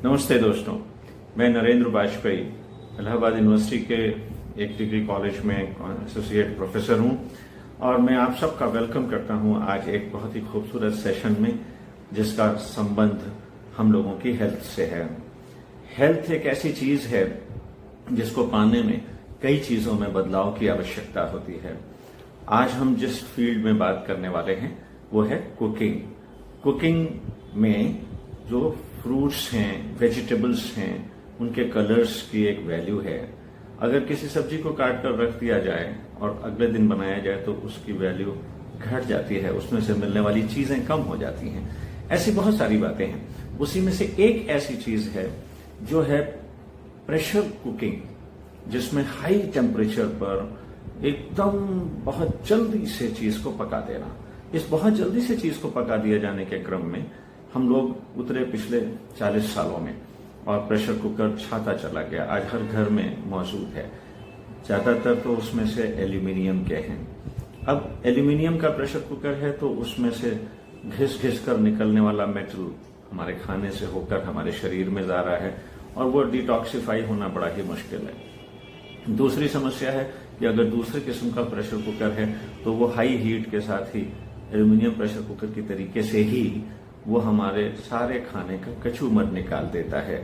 नमस्ते दोस्तों, मैं नरेंद्र वाजपेयी इलाहाबाद यूनिवर्सिटी के एक डिग्री कॉलेज में एसोसिएट प्रोफेसर हूं और मैं आप सबका वेलकम करता हूं आज एक बहुत ही खूबसूरत सेशन में जिसका संबंध हम लोगों की हेल्थ से है। हेल्थ एक ऐसी चीज है जिसको पाने में कई चीजों में बदलाव की आवश्यकता होती है। आज हम जिस फील्ड में बात करने वाले हैं वो है कुकिंग। कुकिंग में जो फ्रूट्स हैं, वेजिटेबल्स हैं, उनके कलर्स की एक वैल्यू है। अगर किसी सब्जी को काट कर रख दिया जाए और अगले दिन बनाया जाए तो उसकी वैल्यू घट जाती है, उसमें से मिलने वाली चीजें कम हो जाती हैं। ऐसी बहुत सारी बातें हैं। उसी में से एक ऐसी चीज है जो है प्रेशर कुकिंग, जिसमें हाई टेम्परेचर पर एकदम बहुत जल्दी से चीज को पका देना। इस बहुत जल्दी से चीज को पका दिए जाने के क्रम में हम लोग उतरे पिछले 40 सालों में और प्रेशर कुकर छाता चला गया। आज हर घर में मौजूद है। ज्यादातर तो उसमें से एल्यूमिनियम के हैं। अब एल्यूमिनियम का प्रेशर कुकर है तो उसमें से घिस घिस कर निकलने वाला मेटल हमारे खाने से होकर हमारे शरीर में जा रहा है और वो डिटॉक्सिफाई होना बड़ा ही मुश्किल है। दूसरी समस्या है कि अगर दूसरे किस्म का प्रेशर कुकर है तो वो हाई हीट के साथ ही एल्यूमिनियम प्रेशर कुकर की तरीके से ही वो हमारे सारे खाने का कचूमर निकाल देता है।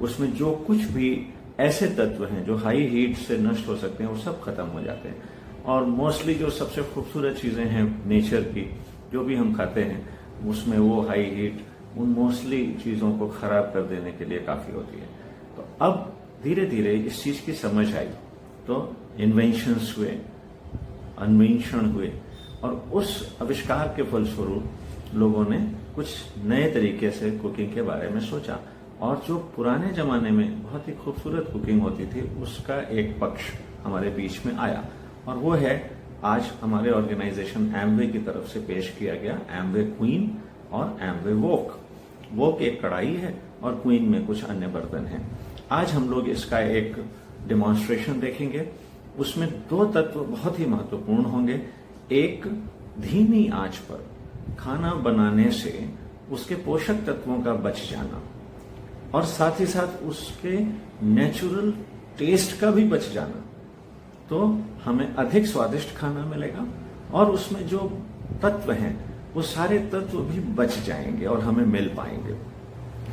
उसमें जो कुछ भी ऐसे तत्व हैं जो हाई हीट से नष्ट हो सकते हैं वो सब खत्म हो जाते हैं। और मोस्टली जो सबसे खूबसूरत चीजें हैं नेचर की, जो भी हम खाते हैं, उसमें वो हाई हीट उन मोस्टली चीजों को खराब कर देने के लिए काफी होती है। तो अब धीरे धीरे इस चीज की समझ आई तो इन्वेंशंस हुए, अन्वेषण हुए और उस आविष्कार के फलस्वरूप लोगों ने कुछ नए तरीके से कुकिंग के बारे में सोचा और जो पुराने जमाने में बहुत ही खूबसूरत कुकिंग होती थी उसका एक पक्ष हमारे बीच में आया और वो है आज हमारे ऑर्गेनाइजेशन एमवे की तरफ से पेश किया गया एमवे क्वीन और एमवे वोक। वोक एक कढ़ाई है और क्वीन में कुछ अन्य बर्तन हैं। आज हम लोग इसका एक डेमोन्स्ट्रेशन देखेंगे। उसमें दो तत्व बहुत ही महत्वपूर्ण होंगे। एक, धीमी आंच पर खाना बनाने से उसके पोषक तत्वों का बच जाना और साथ ही साथ उसके नेचुरल टेस्ट का भी बच जाना, तो हमें अधिक स्वादिष्ट खाना मिलेगा और उसमें जो तत्व हैं वो सारे तत्व भी बच जाएंगे और हमें मिल पाएंगे।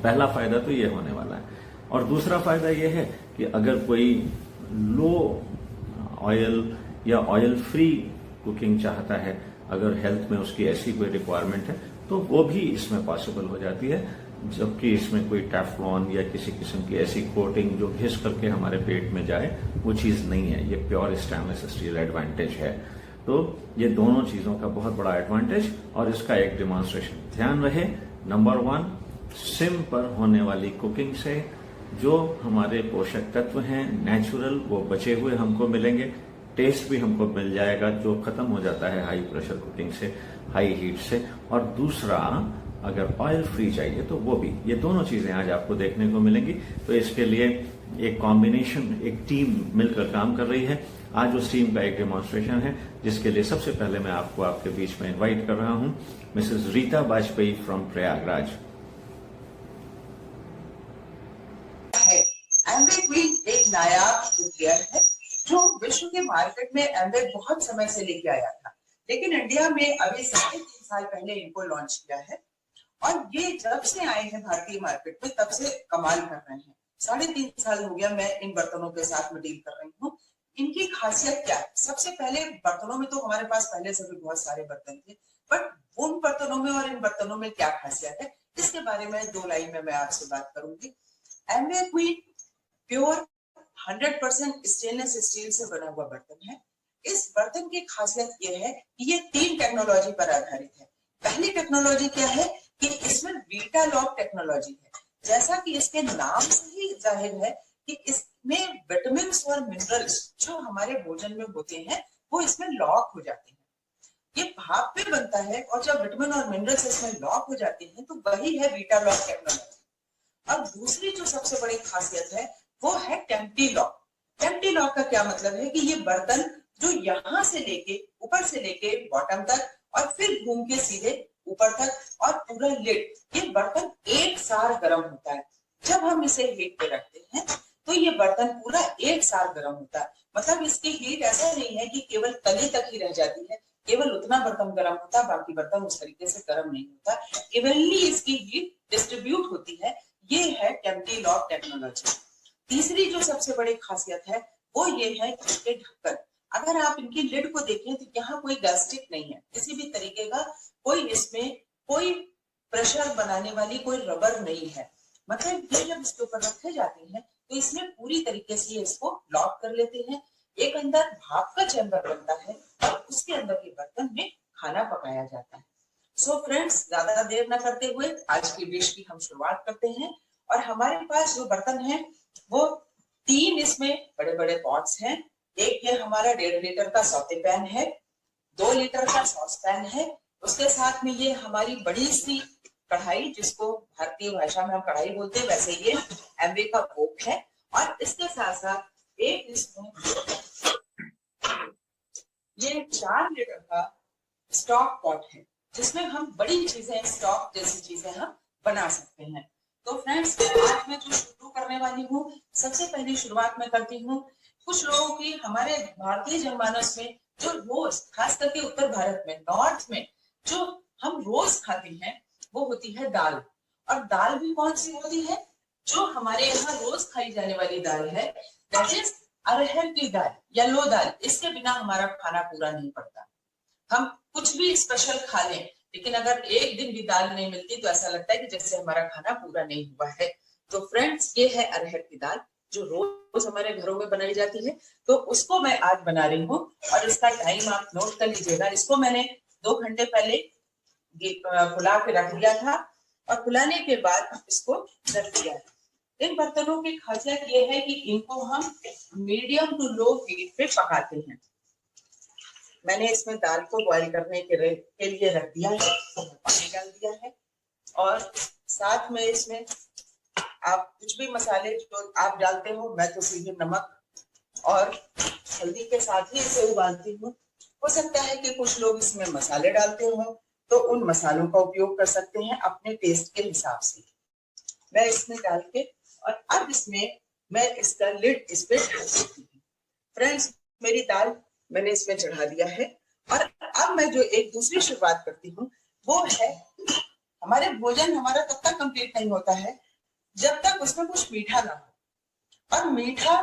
पहला फायदा तो ये होने वाला है। और दूसरा फायदा ये है कि अगर कोई लो ऑयल या ऑयल फ्री कुकिंग चाहता है, अगर हेल्थ में उसकी ऐसी कोई रिक्वायरमेंट है तो वो भी इसमें पॉसिबल हो जाती है, जबकि इसमें कोई टेफ्लॉन या किसी किस्म की ऐसी कोटिंग जो घिस करके हमारे पेट में जाए वो चीज नहीं है। ये प्योर स्टेनलेस स्टील एडवांटेज है। तो ये दोनों चीजों का बहुत बड़ा एडवांटेज और इसका एक डेमोन्स्ट्रेशन। ध्यान रहे, नंबर 1, सिम पर होने वाली कुकिंग से जो हमारे पोषक तत्व हैं नेचुरल वो बचे हुए हमको मिलेंगे, टेस्ट भी हमको मिल जाएगा जो खत्म हो जाता है हाई प्रेशर कुकिंग से, हाई हीट से। और दूसरा, अगर ऑयल फ्री चाहिए तो वो भी। ये दोनों चीजें आज आपको देखने को मिलेंगी। तो इसके लिए एक कॉम्बिनेशन, एक टीम मिलकर काम कर रही है। आज उस टीम का एक डेमोन्स्ट्रेशन है जिसके लिए सबसे पहले मैं आपको आपके बीच में इन्वाइट कर रहा हूं Mrs Rita Vajpayee from Prayagraj. Amway queen एक नायाब कुकियर है जो विश्व के मार्केट में एमवे बहुत समय से लेके आया था, लेकिन इंडिया में अभी 3.5 साल पहले इनको लॉन्च किया है और ये जब से आए हैं भारतीय मार्केट में तब से कमाल कर रहे हैं। 3.5 साल हो गया मैं इन बर्तनों के साथ में डील कर रही हूँ। इनकी खासियत क्या है? सबसे पहले बर्तनों में तो हमारे पास पहले से भी बहुत सारे बर्तन थे, बट उन बर्तनों में और इन बर्तनों में क्या खासियत है इसके बारे में 2 लाइन में मैं आपसे बात करूंगी। Amway queen pure 100% stainless steel से बना हुआ बर्तन है। इस बर्तन की खासियत यह है कि ये 3 टेक्नोलॉजी पर आधारित है। पहली टेक्नोलॉजी क्या है कि इसमें बीटा लॉक टेक्नोलॉजी है। जैसा कि इसके नाम से ही जाहिर है कि इसमें विटामिन और मिनरल्स जो हमारे भोजन में होते हैं वो इसमें लॉक हो जाते हैं। ये भाप पे बनता है और जब विटामिन और मिनरल्स इसमें लॉक हो जाते हैं तो वही है बीटा लॉक टेक्नोलॉजी। अब दूसरी जो सबसे बड़ी खासियत है वो है टेम्प्टी लॉक। टेम्प्टी लॉक का क्या मतलब है कि ये बर्तन जो यहां से लेके ऊपर से लेके बॉटम तक और फिर घूम के सीधे ऊपर तक और पूरा लिड, ये बर्तन एक साथ गर्म होता है। जब हम इसे हीट पे रखते हैं तो ये बर्तन पूरा एक साथ गर्म होता है। मतलब इसकी हीट ऐसा नहीं है कि केवल तली तक ही रह जाती है, केवल उतना बर्तन गर्म होता है, बाकी बर्तन उस तरीके से गर्म नहीं होता। इवनली इसकी हीट डिस्ट्रीब्यूट होती है। ये है केम्प्टी लॉक टेक्नोलॉजी। तीसरी जो सबसे बड़ी खासियत है वो ये है कि इसके ढक्कन, अगर आप इनकी लिड को देखें तो यहाँ कोई गैस्ट्रिक नहीं है, किसी भी तरीके का कोई इसमें कोई प्रेशर बनाने वाली कोई रबर नहीं है। मतलब ये जब इसके ऊपर रखे जाते हैं तो इसमें पूरी तरीके से इसको लॉक कर लेते हैं। एक अंदर भाप का चैम्बर बनता है और उसके अंदर के बर्तन में खाना पकाया जाता है। सो फ्रेंड्स, ज्यादा देर न करते हुए आज की डिश की हम शुरुआत करते हैं। और हमारे पास जो बर्तन है वो 3 इसमें बड़े बड़े पॉट्स हैं। एक ये हमारा 1.5 लीटर का सौते पैन है, 2 लीटर का सॉस पैन है, उसके साथ में ये हमारी बड़ी सी कढ़ाई, जिसको भारतीय भाषा में हम कढ़ाई बोलते हैं, वैसे ये एमवे का वोक है। और इसके साथ साथ एक इसमें ये 4 लीटर का स्टॉक पॉट है, जिसमें हम बड़ी चीजें, स्टॉक जैसी चीजें हम बना सकते हैं। तो फ्रेंड्स, आज मैं जो शुरू करने वाली हूँ, सबसे पहली शुरुआत मैं करती हूँ कुछ लोगों की हमारे भारतीय जनमानस में जो रोज, खास करके उत्तर भारत में, नॉर्थ में जो हम रोज खाते हैं वो होती है दाल। और दाल भी कौन सी होती है? जो हमारे यहाँ रोज खाई जाने वाली दाल है, दैट इज अरहर की दाल, येलो दाल। इसके बिना हमारा खाना पूरा नहीं पड़ता। हम कुछ भी स्पेशल खा लें, लेकिन अगर एक दिन भी दाल नहीं मिलती तो ऐसा लगता है कि जैसे हमारा खाना पूरा नहीं हुआ है। तो फ्रेंड्स, ये है अरहर की दाल जो रोज हमारे घरों में बनाई जाती है। तो उसको मैं आज बना रही हूँ और इसका टाइम आप नोट कर लीजिएगा। इसको मैंने 2 घंटे पहले फुला के रख दिया था और फुलाने के बाद इसको रख दिया। इन बर्तनों की खासियत ये है कि इनको हम मीडियम टू लो हीट पे पकाते हैं। मैंने इसमें दाल को बॉईल करने के लिए रख दिया है, पानी डाल दिया है और साथ में इसमें आप कुछ भी मसाले जो आप डालते हो, मैं तो सीधे नमक और हल्दी के साथ ही इसे उबालती हूँ। हो सकता है कि कुछ लोग इसमें मसाले डालते हो, तो उन मसालों का उपयोग कर सकते हैं अपने टेस्ट के हिसाब से। मैं इसमें डाल के और अब इसमें मैं इसका लिड इस पे ढक देती हूँ। फ्रेंड्स, मेरी दाल मैंने इसमें चढ़ा दिया है और अब मैं जो एक दूसरी शुरुआत करती हूँ वो है, हमारे भोजन हमारा तब तक कंप्लीट नहीं होता है जब तक उसमें कुछ मीठा ना हो। और मीठा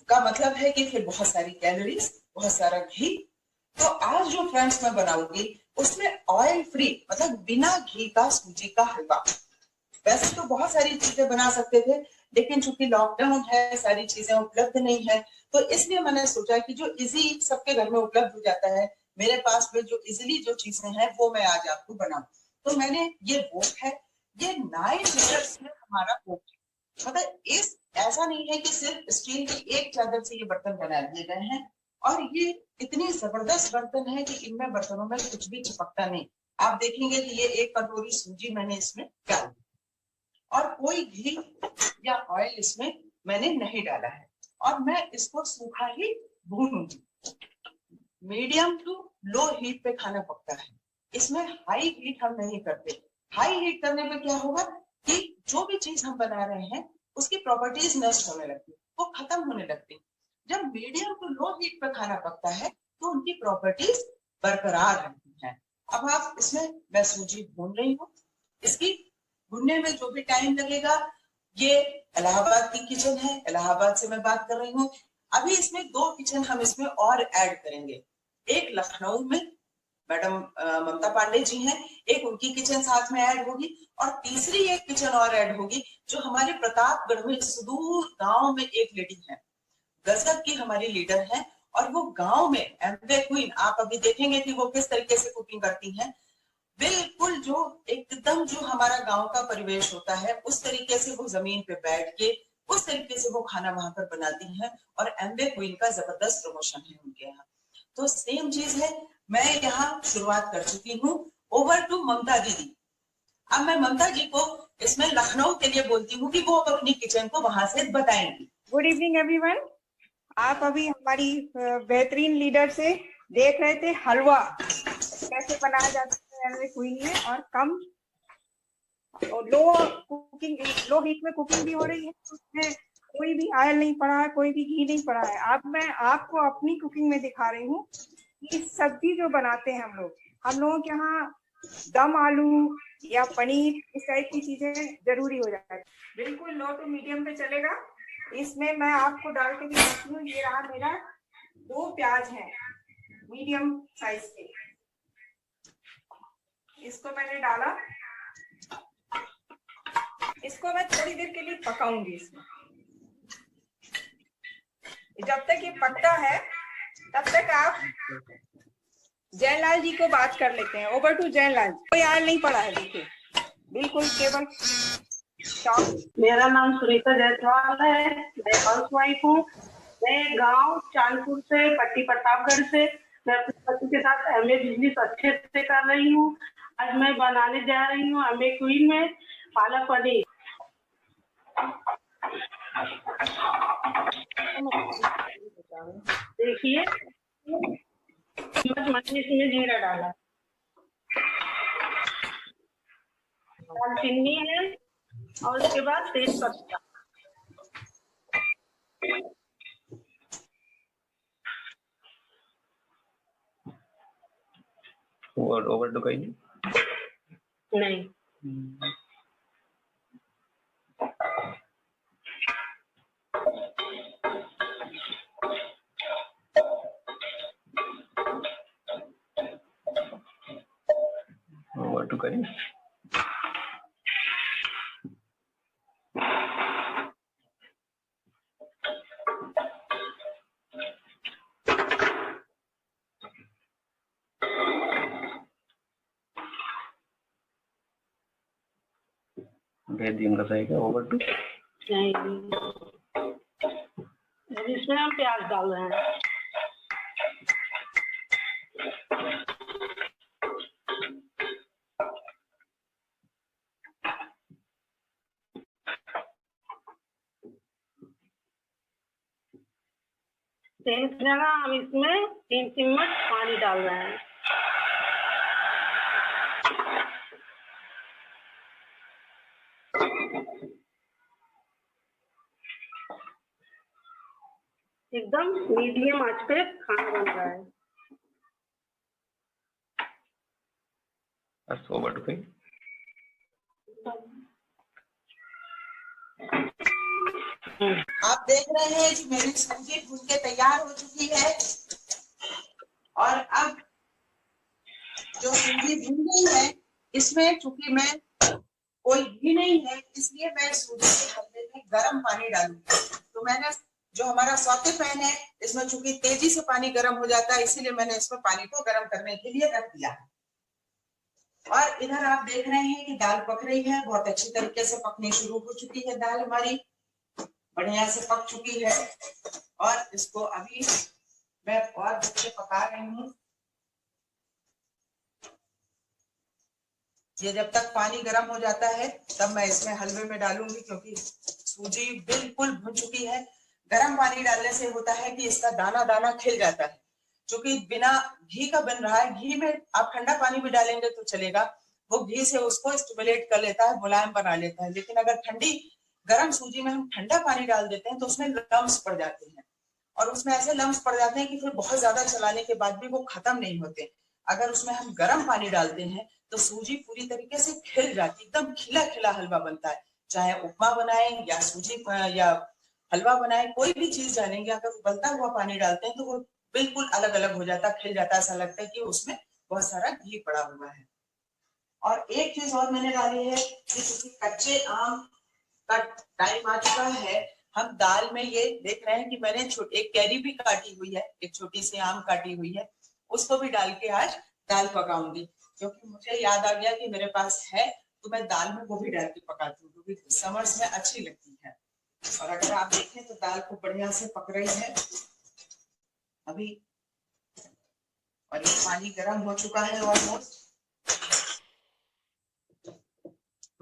का मतलब है कि फिर बहुत सारी कैलोरीज, बहुत सारा घी। तो आज जो फ्रेंड्स मैं बनाऊंगी उसमें ऑयल फ्री, मतलब बिना घी का सूजी का हलवा। वैसे तो बहुत सारी चीजें बना सकते थे, लेकिन चूंकि लॉकडाउन है, सारी चीजें उपलब्ध नहीं है, तो इसलिए मैंने सोचा कि जो इजी सबके घर में उपलब्ध हो जाता है, मेरे पास में जो इजीली जो चीजें हैं वो मैं आज आपको बनाऊं। तो मैंने ये वोक है, ये 9 लीटर्स में हमारा वोक है। मतलब इस ऐसा नहीं है कि सिर्फ स्टील की एक चादर से ये बर्तन बना दिए गए हैं, और ये इतनी जबरदस्त बर्तन है कि इनमें बर्तनों में कुछ भी चिपकता नहीं। आप देखेंगे कि ये 1 कटोरी सूजी मैंने इसमें डाल दी और कोई घी या ऑयल इसमें मैंने नहीं डाला है। और मैं इसको सूखा ही भूनूंगी। मीडियम टू लो हीट पे खाना पकता है, इसमें हाई हीट हम नहीं करते। हाई हीट करने पे क्या होगा कि जो भी चीज हम बना रहे हैं उसकी प्रॉपर्टीज नष्ट होने लगती, वो खत्म होने लगती। जब मीडियम टू लो हीट पे खाना पकता है तो उनकी प्रॉपर्टीज बरकरार रहती हैं। अब आप इसमें मैं सूजी भून रही हूँ, इसकी भुनने में जो भी टाइम लगेगा, ये इलाहाबाद की किचन है, इलाहाबाद से मैं बात कर रही हूँ। अभी इसमें 2 किचन हम इसमें और ऐड करेंगे। एक लखनऊ में मैडम ममता पांडे जी हैं, एक उनकी किचन साथ में ऐड होगी और तीसरी एक किचन और ऐड होगी जो हमारे प्रतापगढ़ में सुदूर गांव में एक लेडी है, गजब की हमारी लीडर है। और वो गांव में एमवे क्वीन, आप अभी देखेंगे कि वो किस तरीके से कुकिंग करती हैं। बिल्कुल जो एकदम जो हमारा गांव का परिवेश होता है उस तरीके से वो जमीन पे बैठ के उस तरीके से वो खाना वहां पर बनाती हैं। और एमवे क्वीन का जबरदस्त प्रमोशन है उनके यहाँ। तो सेम चीज है, मैं यहाँ शुरुआत कर चुकी हूँ। ओवर टू ममता दीदी। अब मैं ममता जी को इसमें लखनऊ के लिए बोलती हूँ कि वो अपनी किचन को वहां से बताएंगी। Good evening everyone. आप अभी हमारी बेहतरीन लीडर से देख रहे थे हलवा कैसे बनाया जाता है एमवे क्वीन में, और कम और लो हीट में कुकिंग भी हो रही है, उसमें कोई भी ऑयल नहीं पड़ा है, कोई भी घी नहीं पड़ा है। अब मैं आपको अपनी कुकिंग में दिखा रही हूँ कि सब्जी जो बनाते हैं हम लोगों के यहाँ दम आलू या पनीर इस टाइप की चीजें जरूरी हो जाती है। बिल्कुल लो टू मीडियम पे चलेगा। इसमें मैं आपको डाल के दिखाती हूँ। ये रहा मेरा 2 प्याज है मीडियम साइज के, इसको मैंने डाला। इसको मैं थोड़ी देर के लिए पकाऊंगी इसमें। जब तक ये पकता है तब तक आप जयलाल जी को बात कर लेते हैं। Over to Jaylal. कोई ऑयल नहीं पड़ा है, देखिए बिल्कुल केवल मेरा नाम सुनीता जायसवाल है, मैं हाउस वाइफ हूँ। मैं गांव चांदपुर से, पट्टी प्रतापगढ़ से मैं अपने पति के साथ एमए बिजनेस अच्छे से कर रही हूँ। आज मैं बनाने जा रही हूँ एमए क्वीन में पालक पनीर। देखिए मैंने इसमें जीरा डाला, दालचीनी है और उसके बाद तेज पत्ता। ओवर तो कहीं नहीं। ओवर तो कहीं भेज दिया उनका सही क्या ओवर टू नहीं, इसमें हम प्याज डाल रहे हैं। तेल की जगह हम इसमें 3 चम्मच पानी डाल रहे हैं। एकदम मीडियम आंच पे खाना बन रहा है। बस ओवर टू कहीं आप देख रहे हैं कि मेरी सब्जी भून के तैयार हो चुकी है। और अब जो सब्जी भून गई है, इसमें चूंकि मैं कोई घी नहीं है, इसलिए मैं सूजी के बदले में गर्म पानी डालूंगी। तो मैंने जो हमारा सौते पैन है, इसमें चूंकि तेजी से पानी गर्म हो जाता है, इसीलिए मैंने इसमें पानी को गर्म करने के लिए रख दिया। और इधर आप देख रहे हैं कि दाल पक रही है, बहुत अच्छी तरीके से पकनी शुरू हो चुकी है। दाल हमारी बढ़िया से पक चुकी है और इसको अभी मैं और अच्छे पका रही हूँ। ये जब तक पानी गर्म हो जाता है तब मैं इसमें हलवे में डालूंगी, क्योंकि सूजी बिल्कुल भुन चुकी है। गर्म पानी डालने से होता है कि इसका दाना दाना खिल जाता है। क्योंकि बिना घी का बन रहा है, घी में आप ठंडा पानी भी डालेंगे तो चलेगा, वो घी से उसको स्टिमुलेट कर लेता है, मुलायम बना लेता है। लेकिन अगर ठंडी गर्म सूजी में हम ठंडा पानी डाल देते हैं तो उसमें लम्स पड़ जाते हैं, और उसमें ऐसे लम्स पड़ जाते हैं कि फिर बहुत ज्यादा चलाने के बाद भी वो खत्म नहीं होते। अगर उसमें हम गर्म पानी डालते हैं तो सूजी पूरी तरीके से खिल जाती है, एकदम खिला खिला हलवा बनता है। चाहे उपमा बनाए या सूजी या हलवा बनाए, कोई भी चीज डालेंगे, अगर उबलता हुआ पानी डालते हैं तो वो बिल्कुल अलग अलग हो जाता है, खिल जाता है। ऐसा लगता है कि उसमें बहुत सारा घी पड़ा हुआ है। और एक चीज और मैंने डाली है कि क्योंकि कच्चे आम का टाइम आ चुका है, हम दाल में ये देख रहे हैं कि मैंने एक कैरी भी काटी हुई है, एक छोटी सी आम काटी हुई है, उसको भी डाल के आज दाल पकाऊंगी। क्योंकि मुझे याद आ गया कि मेरे पास है, तो मैं दाल में वो भी डाल के पकाती हूँ, क्योंकि समर्स में अच्छी लगती है। और अगर आप देखें तो दाल को बढ़िया से पक रही है अभी, और ये पानी गर्म हो चुका है ऑलमोस्ट।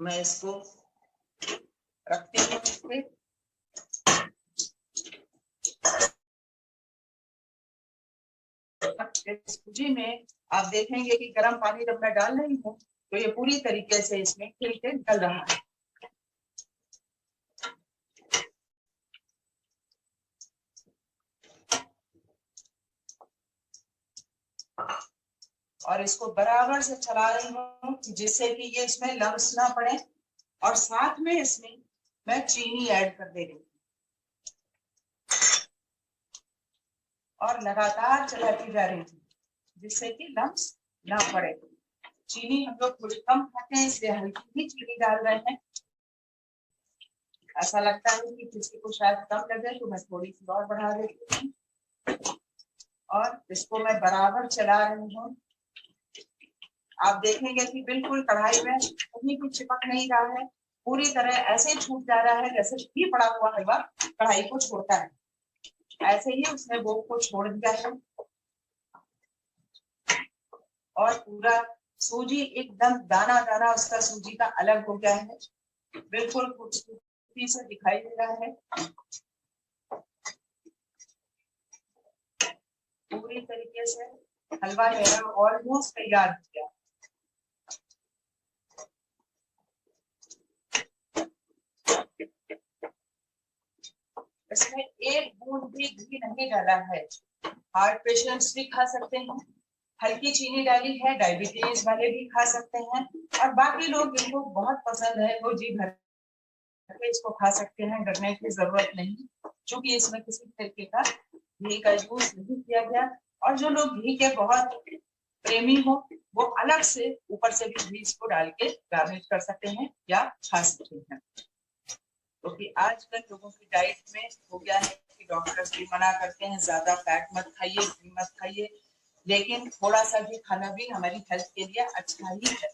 मैं इसको रखती हूँ इसमें। सूजी में आप देखेंगे कि गर्म पानी जब मैं डाल रही हूँ तो ये पूरी तरीके से इसमें खिल के निकल रहा है। और इसको बराबर से चला रही हूँ जिससे कि ये इसमें लम्स ना पड़े, और साथ में इसमें मैं चीनी ऐड कर दे रही हूँ और लगातार चलाती जा रही हूँ जिससे कि लम्स ना पड़े। चीनी हम लोग थोड़ी कम खाते हैं इसलिए हल्की ही चीनी डाल रहे हैं। ऐसा लगता है कि किसी को शायद कम लगे तो मैं थोड़ी सी और बढ़ा देती हूँ और इसको मैं बराबर चला रही हूँ। आप देखेंगे कि बिल्कुल कढ़ाई में कहीं भी चिपक नहीं रहा है, पूरी तरह ऐसे ही छूट जा रहा है जैसे भी पड़ा हुआ हलवा कढ़ाई को छोड़ता है, ऐसे ही उसने वो को छोड़ दिया है। और पूरा सूजी एकदम दाना दाना उसका सूजी का अलग हो गया है, बिल्कुल खूबसूरती से दिखाई दे रहा है। पूरी तरीके से हलवा मेरा ऑलमोस्ट तैयार हो गया। इसमें एक बूंद भी घी नहीं डाला है। हार्ट पेशेंट्स भी खा सकते हैं, हल्की चीनी डाली है, डायबिटीज वाले भी खा सकते हैं, और बाकी लोग जिनको बहुत पसंद है वो जी भर के इसको खा सकते हैं, डरने की जरूरत नहीं, क्योंकि इसमें किसी तरीके का घी का यूज नहीं किया गया। और जो लोग घी के बहुत प्रेमी हो वो अलग से ऊपर से भी घी इसको डाल के गार्निश कर सकते हैं या खा सकते हैं। क्योंकि आजकल लोगों की डाइट में हो गया है कि डॉक्टर्स भी मना करते हैं ज्यादा फैट मत खाइए, घी मत खाइए, लेकिन थोड़ा सा भी खाना भी हमारी हेल्थ के लिए अच्छा ही है।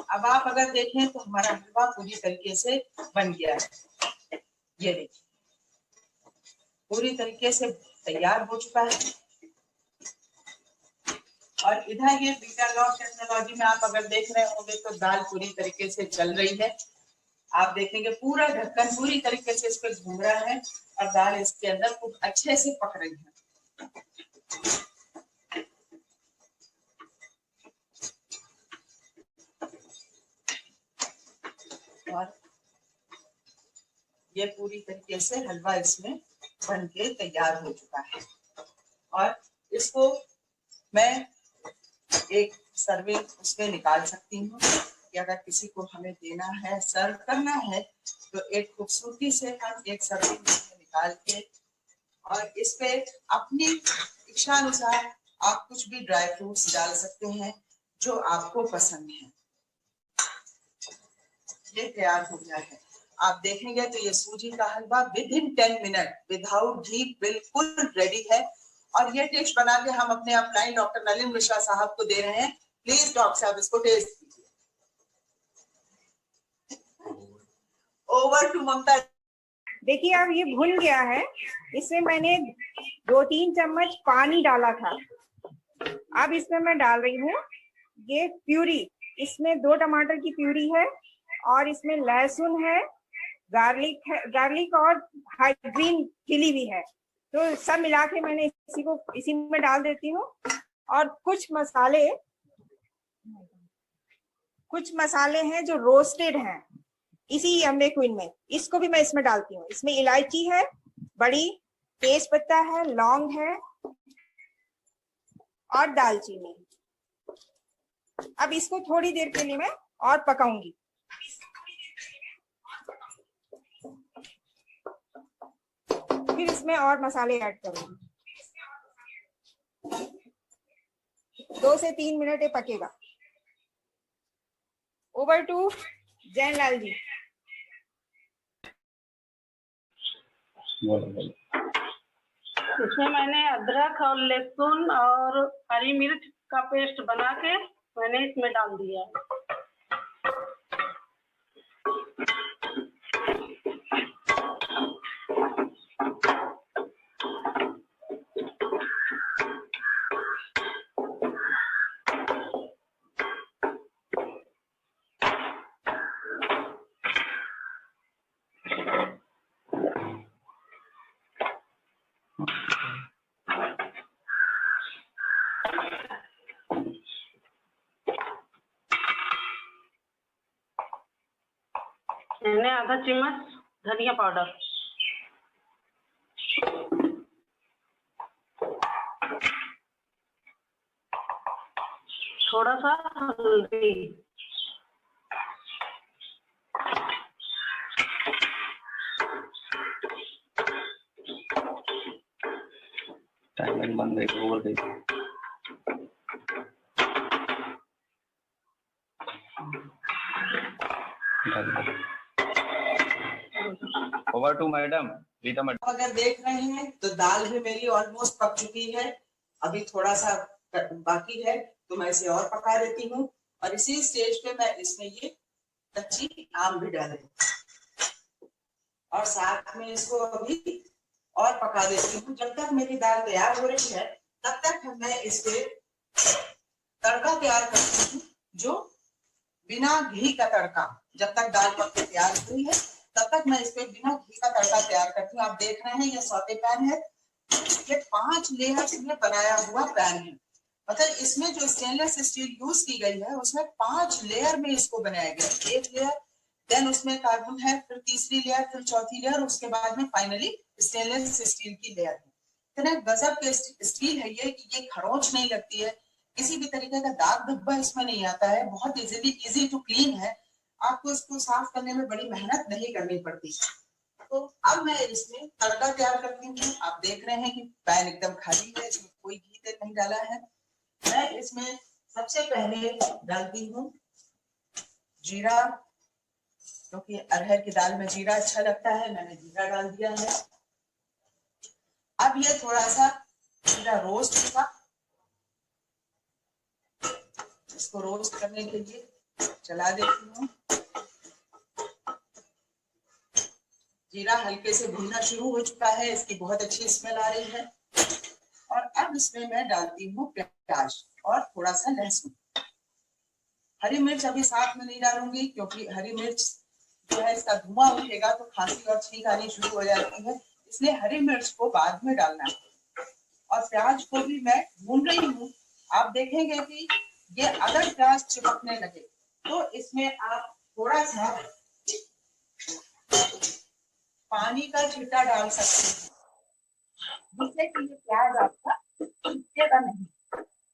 अब आप अगर देखें तो हमारा हलवा पूरी तरीके से बन गया है, ये देखिए पूरी तरीके से तैयार हो चुका है। और इधर ये बीटा लॉक टेक्नोलॉजी में आप अगर देख रहे होंगे तो दाल पूरी तरीके से चल रही है। आप देखेंगे पूरा ढक्कन पूरी तरीके से इस पे घूम रहा है और दाल इसके अंदर खूब अच्छे से पक रही है। और ये पूरी तरीके से हलवा इसमें बन के तैयार हो चुका है। और इसको मैं एक सर्विंग उसमें निकाल सकती हूँ कि अगर किसी को हमें देना है, सर्व करना है, तो एक खूबसूरती से हम एक सर्विंग में निकाल के और इस पे अपनी इच्छा अनुसार आप कुछ भी ड्राई फ्रूट्स डाल सकते हैं जो आपको पसंद है। ये तैयार हो गया है। आप देखेंगे तो ये सूजी का हलवा विद इन 10 मिनट विदाउट घी बिल्कुल रेडी है। और ये डिश बना के हम अपने अपलाइन डॉक्टर नलिन मिश्रा साहब को दे रहे हैं। प्लीज डॉक्टर साहब इसको टेस्ट कीजिए। ओवर टू ममता। देखिए अब ये भुन गया है, इसमें मैंने 2-3 चम्मच पानी डाला था। अब इसमें मैं डाल रही हूँ ये प्यूरी, इसमें 2 टमाटर की प्यूरी है और इसमें लहसुन है, गार्लिक है, गार्लिक और ग्रीन चिली भी है। तो सब मिला के मैंने इसी में डाल देती हूँ। और कुछ मसाले हैं जो रोस्टेड हैं इसी अम्बे क्वीन में, इसको भी मैं इसमें डालती हूँ। इसमें इलायची है बड़ी, तेज पत्ता है, लौंग है और दालचीनी। अब इसको थोड़ी देर के लिए मैं और पकाऊंगी। फिर इसमें और मसाले ऐड करूंगी। 2 से 3 मिनट ये पकेगा। ओवर टू जैनलाल जी। इसमें मैंने अदरक और लहसुन और हरी मिर्च का पेस्ट बना के मैंने इसमें डाल दिया। आधा चम्मच धनिया पाउडर, थोड़ा सा हल्दी, टाइमिंग बंद है, ओवर गई। Over to madam Rita madam. अगर देख रहे हैं तो दाल भी मेरी ऑलमोस्ट पक चुकी है, अभी थोड़ा सा बाकी है तो मैं इसे और पका देती हूँ। और इसी स्टेज पे मैं इसमें ये कच्ची आम भी डाल दूँ और साथ में इसको अभी और पका देती हूँ। जब तक मेरी दाल तैयार हो रही है तब तक मैं इस पे तड़का तैयार करती हूँ, जो बिना घी का तड़का। जब तक दाल पक के तैयार हुई है तब तक मैं इस पे बिना घी का तड़का तैयार करती हूँ। आप देख रहे हैं ये सौते पैन है, ये 5 लेयर्स में बनाया हुआ पैन है। मतलब इसमें जो स्टेनलेस स्टील यूज की गई है उसमें 5 लेयर में इसको बनाया गया। एक लेयर, देन उसमें कार्बन है, फिर तीसरी लेयर, फिर चौथी लेयर, उसके बाद में फाइनली स्टेनलेस स्टील की लेयर है। इतने गजब के स्टील है ये कि ये खरोंच नहीं लगती है, किसी भी तरीके का दाग धब्बा इसमें नहीं आता है, बहुत इजी टू क्लीन है। आपको इसको साफ करने में बड़ी मेहनत नहीं करनी पड़ती। तो अब मैं इसमें तड़का तैयार करती हूँ। आप देख रहे हैं कि पैन एकदम खाली है, इसमें कोई घी तेल नहीं डाला है। मैं इसमें सबसे पहले डालती हूँ जीरा, क्योंकि अरहर की दाल में जीरा अच्छा लगता है, मैंने जीरा डाल दिया है। अब ये थोड़ा सा जीरा रोस्ट होगा, इसको रोस्ट करने के लिए चला देती हूँ। जीरा हल्के से भुनना शुरू हो चुका है, इसकी बहुत अच्छी स्मेल आ रही है। और अब इसमें मैं डालती हूँ प्याज और थोड़ा सा लहसुन। हरी मिर्च अभी साथ में नहीं डालूंगी, क्योंकि हरी मिर्च जो है इसका धुआं उठेगा तो खांसी और छींक आनी शुरू हो जाती है, इसलिए हरी मिर्च को बाद में डालना है। और प्याज को भी मैं भून रही हूँ। आप देखेंगे कि ये अगर प्याज चिपकने लगे तो इसमें आप थोड़ा सा पानी का छींटा डाल सकते हैं, जिससे कि ये प्याज आपका चिपकेगा नहीं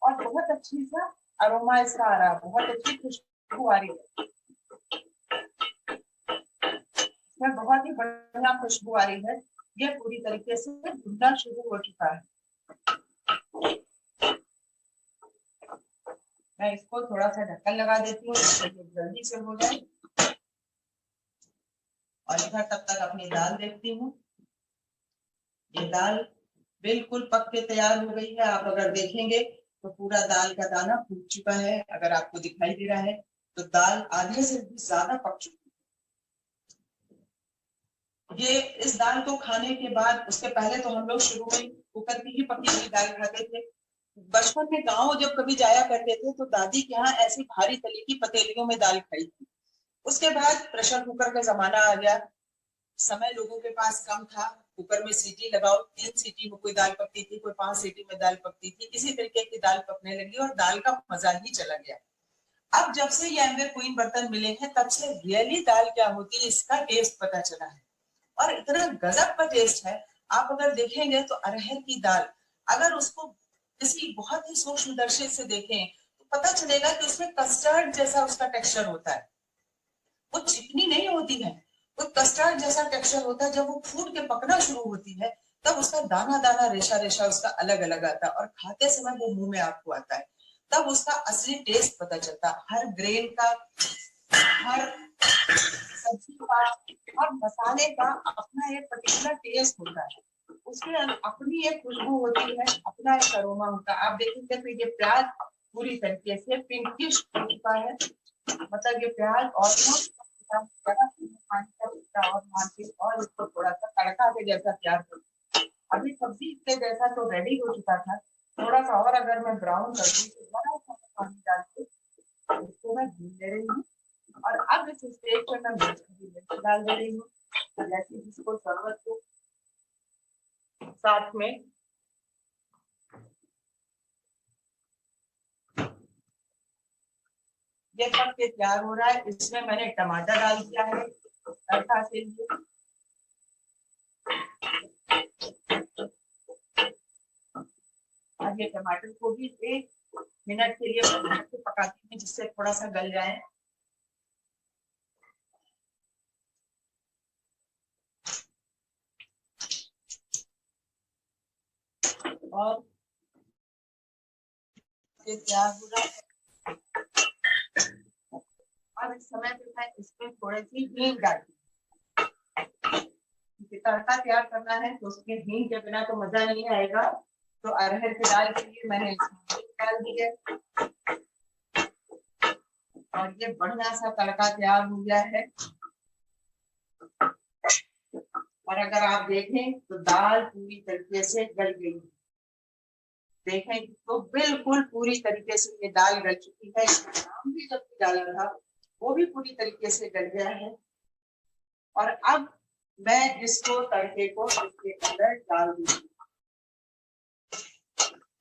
और बहुत अच्छी सा अरोमा इसका आ रहा है, बहुत अच्छी खुशबू आ रही है, इसमें बहुत ही बढ़िया खुशबू आ रही है। ये पूरी तरीके से भुनना शुरू हो चुका है। मैं इसको थोड़ा सा ढक्कन लगा देती हूँ जिससे जल्दी से हो जाए। और इधर तब तक अपनी दाल देखती हूँ। ये दाल बिल्कुल पक के तैयार हो गई है। आप अगर देखेंगे तो पूरा दाल का दाना फूट चुका है। अगर आपको दिखाई दे रहा है तो दाल आधे से भी ज्यादा पक चुकी है। ये इस दाल को खाने के बाद, उसके पहले तो हम लोग शुरू में कुकर की ही पकी हुई दाल खाते थे। बचपन में गांव जब कभी जाया करते थे तो दादी के यहाँ ऐसी भारी तली की पतेलियों में दाल खाई थी। उसके बाद प्रेशर कुकर का जमाना आ गया, समय लोगों के पास कम था, कुकर में सीटी लगाओ, 3 सीटी में कोई दाल पकती थी, कोई 5 सीटी में दाल पकती थी, इसी तरीके की दाल पकने लगी और दाल का मजा ही चला गया। अब जब से ये एम्बर क्वीन बर्तन मिले हैं तब से रियली दाल क्या होती है इसका टेस्ट पता चला है, और इतना गजब का टेस्ट है। आप अगर देखेंगे तो अरहर की दाल, अगर उसको किसी बहुत ही सूक्ष्मदर्शी से देखें तो पता चलेगा कि उसमें कस्टर्ड जैसा उसका टेक्सचर होता है। वो चिकनी नहीं होती है, वो कस्टर्ड जैसा टेक्सचर होता है। जब वो फूट के पकना शुरू होती है तब उसका दाना दाना रेशा रेशा उसका अलग अलग आता है और खाते समय वो मुंह में आपको आता है, तब उसका असली टेस्ट पता चलता है। हर ग्रेन का, हर सब्जी का, हर मसाले का अपना एक पर्टिकुलर टेस्ट होता है, उसकी अपनी एक खुशबू होती है, अपना एक अरोमा होता है। आप देखेंगे तो ये प्याज पूरी तरीके से पिंकिश हो चुका है, मतलब ये प्याज ऑलमोस्ट पानी का छींटा और मार के और इसको थोड़ा सा तड़का के जैसा तैयार कर। अभी सब्जी के जैसा तो रेडी हो चुका था, थोड़ा सा और अगर मैं ब्राउन कर दूं तो बड़ा सा पानी डाल के इसको मैं भून ले रही हूँ। और अब इस स्टेज पर मैं मिर्च डाल दे रही हूँ, जैसे जिसको जरूरत हो। साथ में ये पक के तैयार हो रहा है, इसमें मैंने टमाटर डाल दिया है, तड़का के लिए। अब ये टमाटर को भी 1 मिनट के लिए ढक के पकाती हूँ जिससे थोड़ा सा गल जाए। और ये तैयार हो रहा है। और इस समय पे मैं इसमें थोड़ी सी हींग डालती हूँ। तड़का तैयार करना है तो उसमें हींग के बिना तो मजा नहीं आएगा, तो अरहर की दाल के लिए मैंने इसमें हींग डाल दी है। और ये बढ़िया सा तड़का तैयार हो गया है। और अगर आप देखें तो दाल पूरी तरीके से गल गई। देखें तो बिल्कुल पूरी तरीके से ये दाल गल चुकी है। इसमें नाम भी जब डाला था वो भी पूरी तरीके से गल गया है। और अब मैं इसको तड़के को इसके अंदर डाल दूंगी।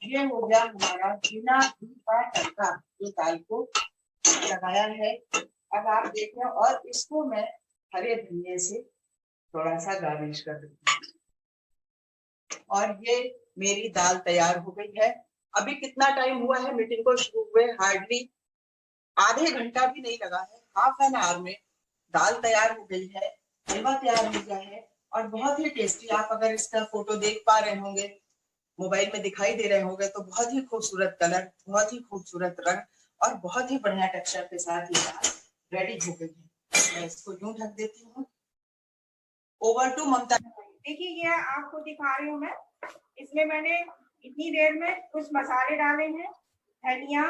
ये हो गया हमारा बिना घी का तड़का जो दाल को लगाया है। अब आप देखें और इसको मैं हरे धनिये से थोड़ा सा गार्निश कर दूंगी। और ये मेरी दाल तैयार हो गई है। अभी कितना टाइम हुआ है मीटिंग को शुरू हुए? हार्डली आधे घंटा भी नहीं लगा है। हाफ एन आवर में दाल तैयार हो गई है, हलवा तैयार हो गया है और बहुत ही टेस्टी। आप अगर इसका फोटो देख पा रहे होंगे, मोबाइल में दिखाई दे रहे होंगे, तो बहुत ही खूबसूरत कलर, बहुत ही खूबसूरत रंग और बहुत ही बढ़िया टेक्सचर के साथ ये दाल रेडी हो गई है। मैं इसको यूं ढक देती हूँ। ओवर टू ममता। देखिए ये आपको दिखा रही हूँ मैं। इसमें मैंने इतनी देर में कुछ मसाले डाले हैं। धनिया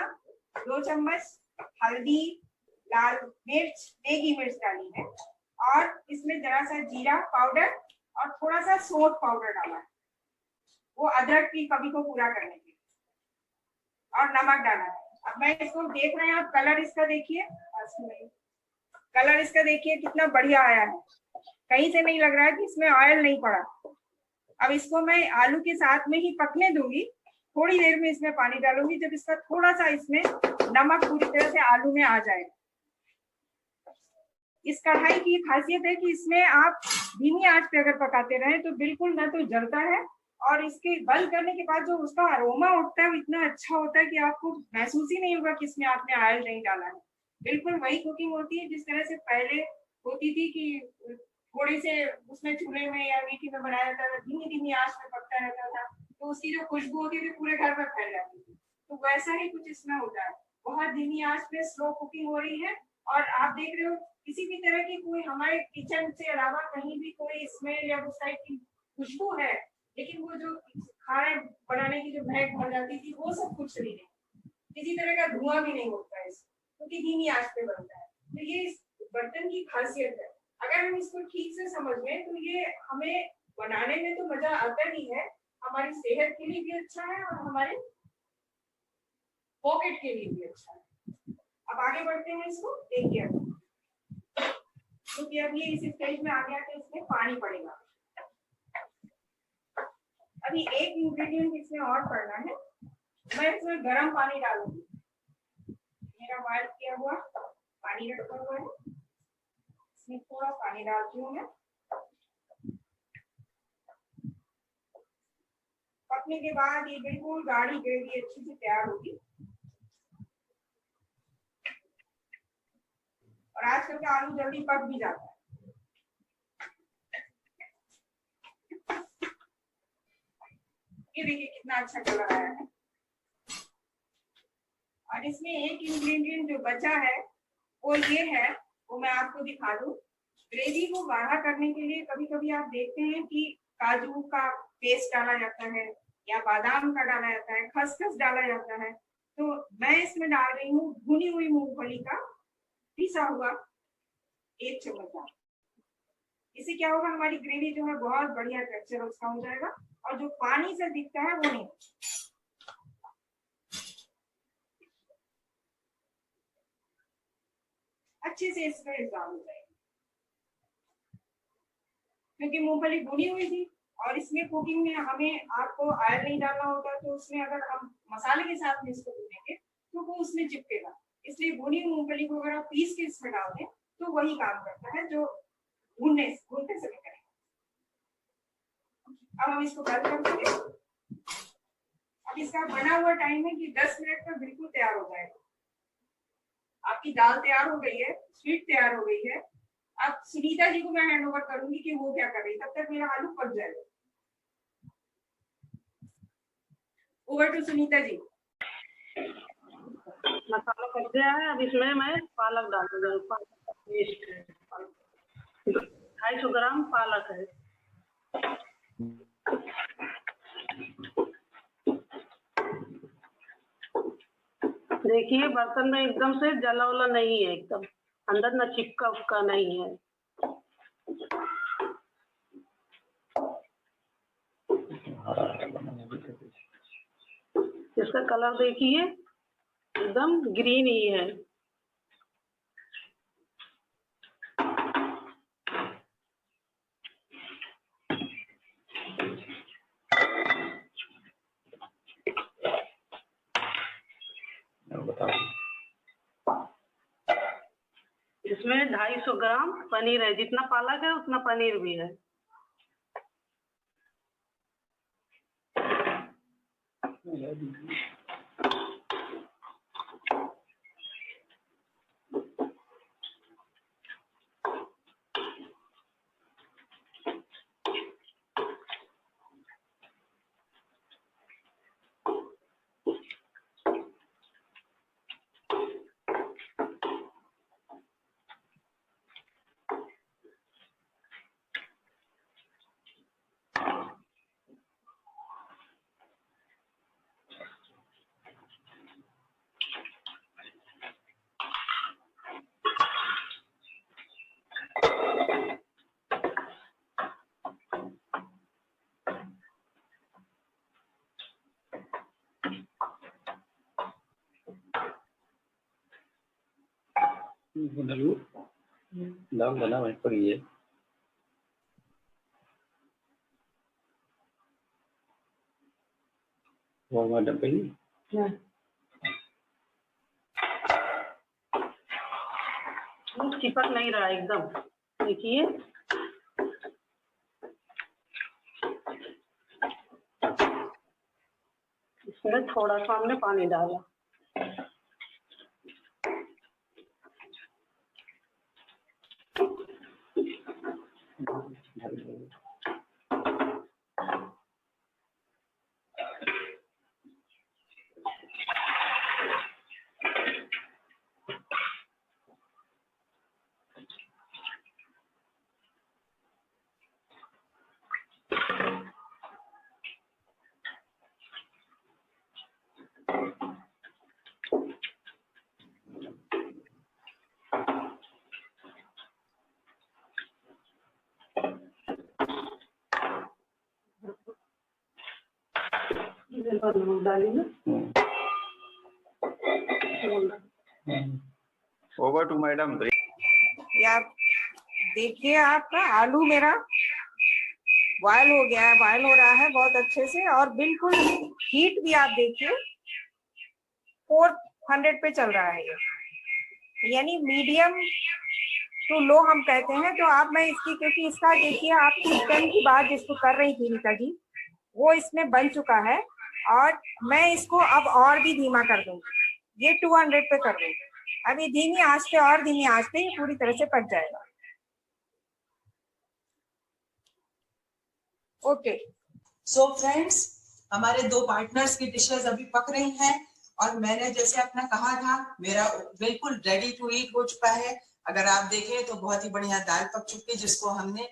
2 चम्मच, हल्दी, लाल मिर्च, देगी मिर्च डाली है और इसमें जरा सा जीरा पाउडर और थोड़ा सा सौंठ पाउडर डाला है, वो अदरक की कमी को पूरा करने के लिए, और नमक डाला है। अब मैं इसको देख रहे हैं आप, कलर इसका देखिए, कलर इसका देखिए कितना बढ़िया आया है। कहीं से नहीं लग रहा है कि इसमें ऑयल नहीं पड़ा। अब इसको मैं आलू के साथ में ही पकने दूंगी। थोड़ी देर में इसमें पानी डालूंगी जब इसका थोड़ा सा इसमें नमक पूरी तरह से आलू में आ जाए। इस कढ़ाई की खासियत है कि इसमें आप धीमी आंच पे अगर पकाते रहे तो बिल्कुल ना तो जलता है, और इसके बंद करने के बाद जो उसका अरोमा उठता है वो इतना अच्छा होता है कि आपको महसूस ही नहीं होगा कि इसमें आपने ऑयल नहीं डाला है। बिल्कुल वही कुकिंग होती है जिस तरह से पहले होती थी कि थोड़ी से उसमें चूल्हे में या मीठी में बनाया जाता था, धीमी धीमी आंच में पकता रहता था, तो उसकी जो खुशबू होती थी पूरे घर में फैल जाती थी। तो वैसा ही कुछ इसमें होता है। बहुत धीमी आंच पे स्लो कुकिंग हो रही है। और आप देख रहे हो किसी भी तरह की कोई हमारे किचन से अलावा कहीं भी कोई स्मेल या उस टाइप की खुशबू है, लेकिन वो जो खाने बनाने की जो महक भर जाती थी वो सब कुछ नहीं है। किसी तरह का धुआं भी नहीं होता है क्योंकि धीमी आंच पे बनता है। तो ये इस बर्तन की खासियत है। अगर हम इसको ठीक से समझ लें तो ये हमें बनाने में तो मजा आता ही है, हमारी सेहत के लिए भी अच्छा है और हमारे पॉकेट के लिए भी अच्छा है। अब आगे बढ़ते हैं, इसको देखिए क्योंकि अब ये इस स्टेज में आ गया कि इसमें पानी पड़ेगा। अभी एक इंग्रेडिएंट इसमें और पड़ना है। मैं इसमें गर्म पानी डालूंगी। मेरा बॉयल किया हुआ पानी रखा हुआ है, इसमें थोड़ा पानी डालती हूँ मैं। पकने के बाद ये बिल्कुल गाढ़ी ग्रेवी अच्छी से तैयार होगी। और आजकल का आलू जल्दी पक भी जाता है। ये देखिए कितना अच्छा कलर आया है। और इसमें एक इंग्रेडिएंट जो बचा है वो ये है, वो मैं आपको दिखा दूं। ग्रेवी को गाढ़ा करने के लिए कभी कभी आप देखते हैं कि काजू का पेस्ट डाला जाता है या बादाम का डाला जाता है, खसखस डाला जाता है। तो मैं इसमें डाल रही हूँ भुनी हुई मूंगफली का पिसा हुआ 1 चम्मच। इससे क्या होगा, हमारी ग्रेवी जो है बहुत बढ़िया टेक्सचर उसका हो जाएगा और जो पानी से दिखता है वो नहीं। अच्छे से इसमें डाल हो जाएगा क्योंकि मूंगफली भुनी हुई थी। और इसमें कुकिंग में हमें आपको ऑयल नहीं डालना होता, तो उसमें अगर हम मसाले के साथ में इसको भूनेंगे तो वो उसमें चिपकेगा। इसलिए भुनी मूंगफली को अगर आप पीस के इसमें डाल दें तो वही काम करता है जो भूनते समय करें। अब हम इसको बंद कर देंगे। अब इसका बना हुआ टाइम है कि 10 मिनट में बिल्कुल तैयार हो जाएगा। आपकी दाल तैयार हो गई है, स्वीट तैयार हो गई है। अब सुनीता जी को मैं हैंड ओवर करूंगी कि वो क्या कर रही है, तब तक मेरा आलू पक जाएगा। Over to Sunita ji. मसाला पक गया है, अब इसमें मैं पालक डाल दूंगी। 250 ग्राम पालक है। देखिए बर्तन में एकदम से जला वला नहीं है, एकदम अंदर ना चिपका उपका नहीं है। इसका कलर देखिए एकदम ग्रीन ही है। इसमें 250 ग्राम पनीर है। जितना पालक है उतना पनीर भी है। Dulu dalam dalam pergi ya. Mau ada pergi? Ya। चिपक नहीं रहा एकदम। देखिए इसमें थोड़ा सा हमने पानी डाला। Over to madam. या देखिए आपका आलू मेरा बॉयल हो गया है, बॉयल हो रहा है बहुत अच्छे से। और बिल्कुल हीट भी आप देखिए 400 पे चल रहा है ये, यानी मीडियम टू लो हम कहते हैं। तो आप मैं इसकी, क्योंकि इसका देखिए आप चिकन की बात जिसको कर रही थी नीता जी, वो इसमें बन चुका है। और मैं इसको अब और भी धीमा कर दूंगी, ये 200 पे कर दूंगी। अभी धीमी आंच पे और धीमी आंच पे ये पूरी तरह से पक जाएगा। ओके सो फ्रेंड्स, हमारे दो पार्टनर्स की डिशेस अभी पक रही हैं और मैंने जैसे अपना कहा था मेरा बिल्कुल रेडी टू ईट हो चुका है। अगर आप देखें तो बहुत ही बढ़िया दाल पक चुकी है जिसको हमने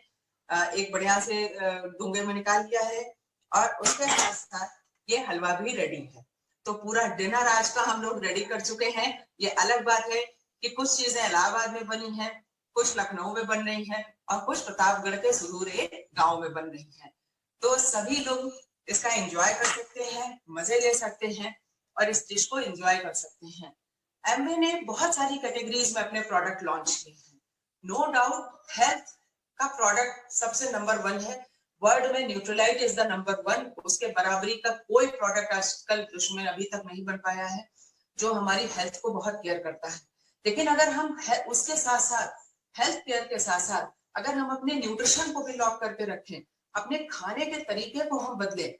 एक बढ़िया से डूंगे में निकाल लिया है और उसके साथ साथ ये हलवा भी रेडी है। तो पूरा डिनर आज का हम लोग रेडी कर चुके हैं। ये अलग बात है कि कुछ चीजें इलाहाबाद में बनी हैं, कुछ लखनऊ में बन रही हैं और कुछ प्रतापगढ़ के सुदूर गांव में बन रही हैं। तो सभी लोग इसका एंजॉय कर सकते हैं, मजे ले सकते हैं और इस डिश को एंजॉय कर सकते हैं। एमवे ने बहुत सारी कैटेगरीज में अपने प्रोडक्ट लॉन्च किए हैं। नो डाउट हेल्थ का प्रोडक्ट सबसे नंबर 1 है। वर्ल्ड में न्यूट्रलाइट इज द नंबर 1। उसके बराबरी का कोई प्रोडक्ट आजकल विश्व में अभी तक नहीं बन पाया है जो हमारी हेल्थ को बहुत केयर करता है। लेकिन अगर हम उसके साथ साथ हेल्थ केयर के साथ साथ अगर हम अपने न्यूट्रिशन को भी लॉक करके रखें, अपने खाने के तरीके को हम बदलें,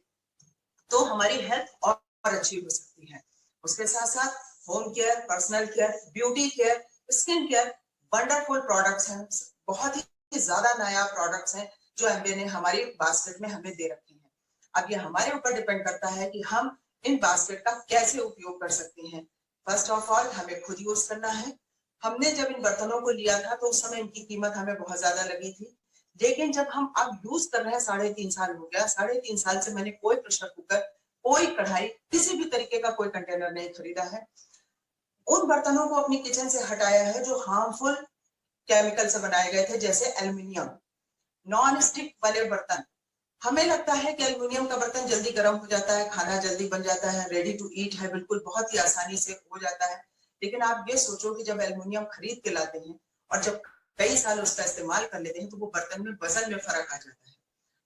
तो हमारी हेल्थ और अच्छी हो सकती है। उसके साथ साथ home care, personal care, beauty care, skin care, wonderful products हैं, बहुत ही ज्यादा नया प्रोडक्ट्स हैं जो एमबे ने हमारी बास्केट में हमें दे रखे हैं। अब ये हमारे ऊपर डिपेंड करता है कि हम इन बास्केट का कैसे उपयोग कर सकते हैं। फर्स्ट ऑफ ऑल हमें खुद यूज करना है। हमने जब इन बर्तनों को लिया था तो उस समय इनकी कीमत हमें बहुत ज्यादा लगी थी, लेकिन जब हम अब यूज कर रहे हैं, 3.5 साल हो गया, 3.5 साल से मैंने कोई प्रेशर कुकर, कोई कढ़ाई, किसी भी तरीके का कोई कंटेनर नहीं खरीदा है। उन बर्तनों को अपनी किचन से हटाया है जो हार्मफुल केमिकल से बनाए गए थे, जैसे एल्युमिनियम, नॉन स्टिक वाले बर्तन। हमें लगता है कि एल्युमिनियम का बर्तन जल्दी गर्म हो जाता है, खाना जल्दी बन जाता है, रेडी टू ईट है, बिल्कुल बहुत ही आसानी से हो जाता है। लेकिन आप ये सोचो कि जब एल्युमिनियम खरीद के लाते हैं और जब कई साल उसका इस्तेमाल कर लेते हैं तो वो बर्तन में वजन में फर्क आ जाता है।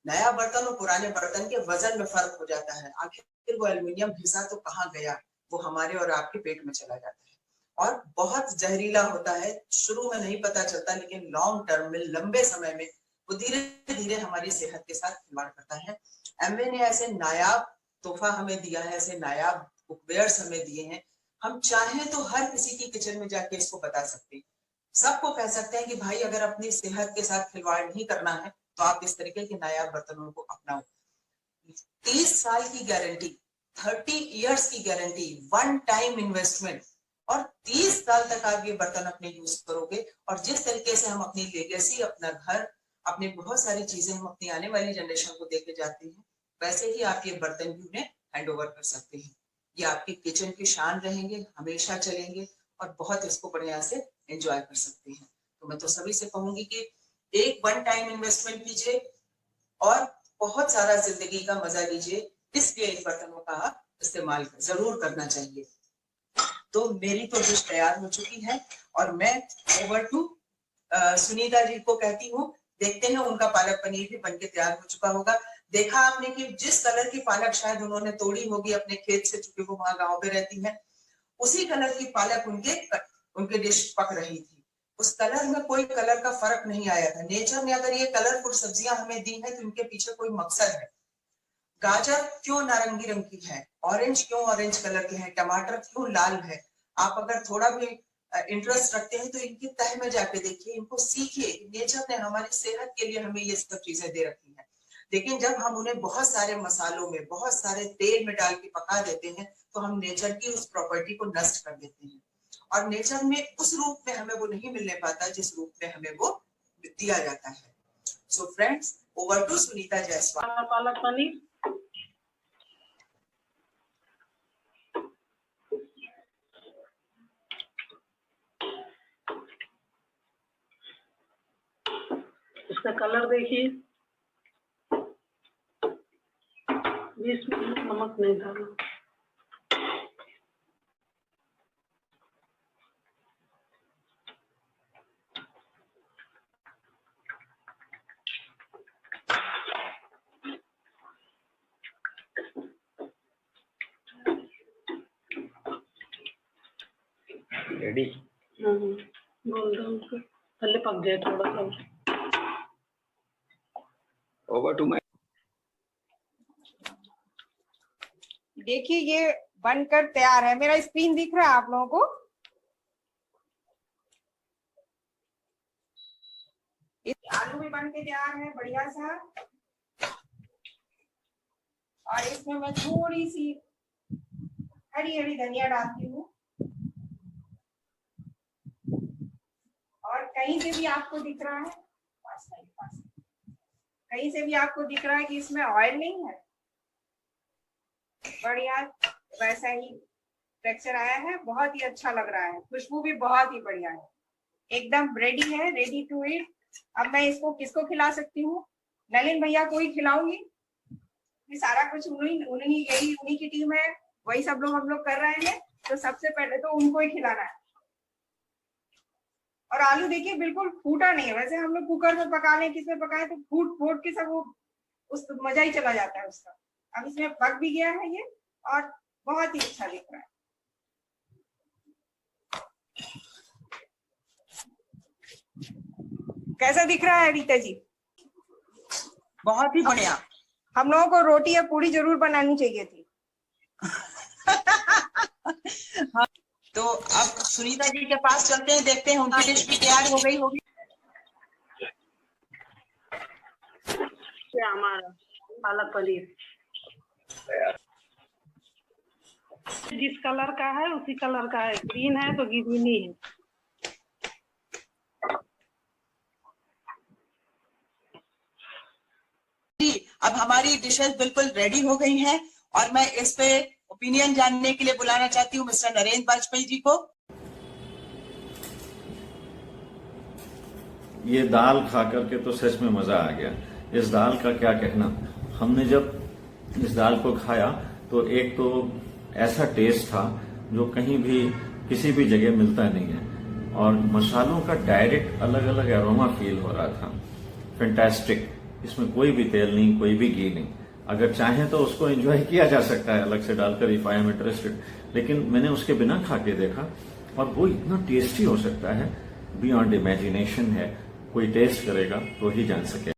नया बर्तन और पुराने बर्तन के वजन में फर्क हो जाता है। आखिर वो एल्युमिनियम घिसा तो कहाँ गया, वो हमारे और आपके पेट में चला जाता है और बहुत जहरीला होता है। शुरू में नहीं पता चलता, लेकिन लॉन्ग टर्म में, लंबे समय में वो धीरे धीरे हमारी सेहत के साथ खिलवाड़ करता है। एमवे ने ऐसे नायाब तोहफा हमें दिया है, ऐसे नायाब कुकवेयर्स हमें दिए हैं। हम चाहें तो हर किसी की किचन में जाके इसको बता सकते हैं, सबको कह सकते हैं कि भाई अगर अपनी सेहत के साथ खिलवाड़ नहीं करना है तो आप इस तरीके के नायाब बर्तनों को अपनाओ। 30 साल की गारंटी, 30 इयर्स की गारंटी, वन टाइम इन्वेस्टमेंट, और 30 साल तक आप ये बर्तन अपने यूज करोगे। और जिस तरीके से हम अपनी लेगेसी, अपना घर, अपनी बहुत सारी चीजें हम अपनी आने वाली जनरेशन को देके जाते हैं, वैसे ही आप ये बर्तन भी उन्हें हैंड ओवर कर सकते हैं। ये आपकी किचन की शान रहेंगे, हमेशा चलेंगे और बहुत इसको बढ़िया से एंजॉय कर सकते हैं। तो मैं तो सभी से कहूंगी कि एक वन टाइम इन्वेस्टमेंट कीजिए और बहुत सारा जिंदगी का मजा लीजिए, इसलिए इन बर्तनों का इस्तेमाल जरूर करना चाहिए। तो मेरी तो डिश तैयार हो चुकी है और मैं ओवर टू सुनीता जी को कहती हूँ। देखते हैं उनका पालक पनीर भी बनके तैयार हो चुका होगा। देखा आपने कि जिस कलर की पालक शायद उन्होंने तोड़ी होगी अपने खेत से, चूंकि वो वहां गांव में रहती है, उसी कलर की पालक उनके डिश पक रही थी। उस कलर में कोई कलर का फर्क नहीं आया था। नेचर ने अगर ये कलरफुल सब्जियां हमें दी है तो उनके पीछे कोई मकसद है। गाजर क्यों नारंगी रंग की है, ऑरेंज क्यों ऑरेंज कलर के हैं, टमाटर क्यों लाल है। आप अगर थोड़ा भी इंटरेस्ट रखते हैं तो इनकी तह में जाके देखिए, इनको सीखिए। नेचर ने हमारी सेहत के लिए हमें ये सब चीजें दे रखी हैं, लेकिन जब हम उन्हें बहुत सारे मसालों में, बहुत सारे तेल में डाल के पका देते हैं तो हम नेचर की उस प्रॉपर्टी को नष्ट कर देते हैं और नेचर में उस रूप में हमें वो नहीं मिलने पाता जिस रूप में हमें वो दिया जाता है। So friends, over to Sunita Jaiswal. Palak paneer इसका कलर देखिए, 20 मिनट नमक नहीं डाला। रेडी। बोल दो उसको पहले पक जाए थोड़ा सा। Over to my. देखिए ये बनकर तैयार है। मेरा स्क्रीन दिख रहा है आप लोगों को? आलू भी बन के तैयार है बढ़िया सा, और इसमें मैं थोड़ी सी हरी हरी धनिया डालती हूँ। और कहीं से भी आपको दिख रहा है, कहीं से भी आपको दिख रहा है कि इसमें ऑयल नहीं है, बढ़िया वैसा ही टेक्सचर आया है, बहुत ही अच्छा लग रहा है, खुशबू भी बहुत ही बढ़िया है, एकदम रेडी है, रेडी टू ईट। अब मैं इसको किसको खिला सकती हूँ? नलिन भैया को ही खिलाऊंगी। ये सारा कुछ उन्हीं की टीम है, वही सब लोग हम लोग कर रहे हैं, तो सबसे पहले तो उनको ही खिलाना है। और आलू देखिए बिल्कुल फूटा नहीं है। वैसे हम लोग कुकर में पका लें, किसमें पकाए तो फूट के सब वो उस मजा ही चला जाता है उसका। अब इसमें पक भी गया है ये और बहुत ही अच्छा दिख रहा है। कैसा दिख रहा है रीता जी? बहुत ही बढ़िया। हम लोगों को रोटी या पूरी जरूर बनानी चाहिए थी। हाँ, तो अब सुनीता जी के पास चलते हैं, देखते हैं उनकी डिश भी तैयार हो गई होगी। हमारा पालक पनीर जिस कलर का है उसी कलर का है, ग्रीन है तो ग्रीन ही है। जी, अब हमारी डिशेस बिल्कुल रेडी हो गई हैं और मैं इस पे ओपिनियन जानने के लिए बुलाना चाहती हूँ मिस्टर नरेंद्र वाजपेयी जी को। ये दाल खा करके तो सच में मजा आ गया। इस दाल का क्या कहना। हमने जब इस दाल को खाया तो एक तो ऐसा टेस्ट था जो कहीं भी किसी भी जगह मिलता नहीं है, और मसालों का डायरेक्ट अलग अलग एरोमा फील हो रहा था। फैंटास्टिक। इसमें कोई भी तेल नहीं, कोई भी घी नहीं। अगर चाहें तो उसको एंजॉय किया जा सकता है अलग से डालकर, इफ आई एम इंटरेस्टेड, लेकिन मैंने उसके बिना खा के देखा और वो इतना टेस्टी हो सकता है, बियॉन्ड इमेजिनेशन है। कोई टेस्ट करेगा तो ही जान सके।